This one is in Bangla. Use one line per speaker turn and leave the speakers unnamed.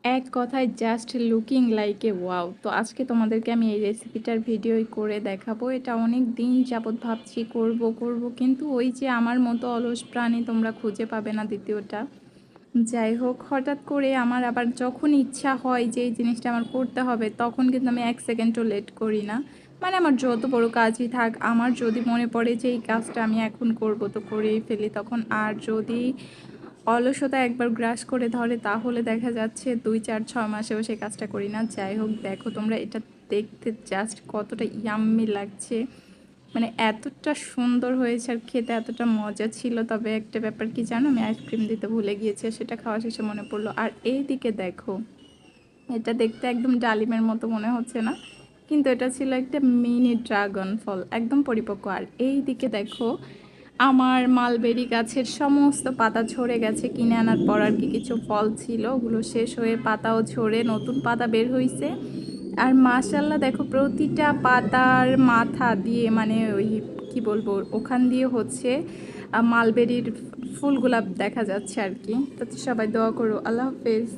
এক কথায় just looking like a wow. তো আজকে তোমাদেরকে আমি এই রেসিপিটার ভিডিওই করে দেখাবো। এটা অনেক দিন যাবৎ ভাবছি করব করব, কিন্তু ওই যে আমার মতো অলস প্রাণী তোমরা খুঁজে পাবে না দ্বিতীয়টা। যাই হোক, হঠাৎ করে আমার আবার যখন ইচ্ছা হয় যে এই জিনিসটা আমার করতে হবে, তখন কিন্তু আমি এক সেকেন্ডও লেট করি না। মানে আমার যত বড় কাজই থাক, আমার যদি মনে পড়ে যে এই কাজটা আমি এখন করব তো করেই ফেলি তখন। আর যদি অলসতা একবার গ্রাস করে ধরে তাহলে দেখা যাচ্ছে 2 4 6 মাসেও সে কাজটা করি না। যাই হোক, দেখো তোমরা এটা দেখতে জাস্ট কতটা ইয়াম্মি লাগছে, মানে এতটা সুন্দর হয়েছে আর খেতে এতটা মজা ছিল। তবে একটা ব্যাপার কি জানো, আমি আইসক্রিম দিতে ভুলে গিয়েছি, সেটা খাওয়া শেষে মনে পড়লো। আর এই দিকে দেখো, এটা দেখতে একদম ডালিমের মতো মনে হচ্ছে না, কিন্তু এটা ছিল একটা মিনি ড্রাগন ফল, একদম পরিপক্ক। আর এই দিকে দেখো, আমার মালবেরি গাছের সমস্ত পাতা ঝরে গেছে, কিনে আনার পর আর কি কিছু ফল ছিল, ওগুলো শেষ হয়ে পাতাও ঝরে নতুন পাতা বের হয়েছে। আর মাশাল্লাহ দেখো, প্রতিটা পাতার মাথা দিয়ে, মানে ওই কি বলবো, ওখান দিয়ে হচ্ছে মালবেরির ফুলগুলা দেখা যাচ্ছে আর কি। তো সবাই দোয়া করো। আল্লাহ হাফেজ।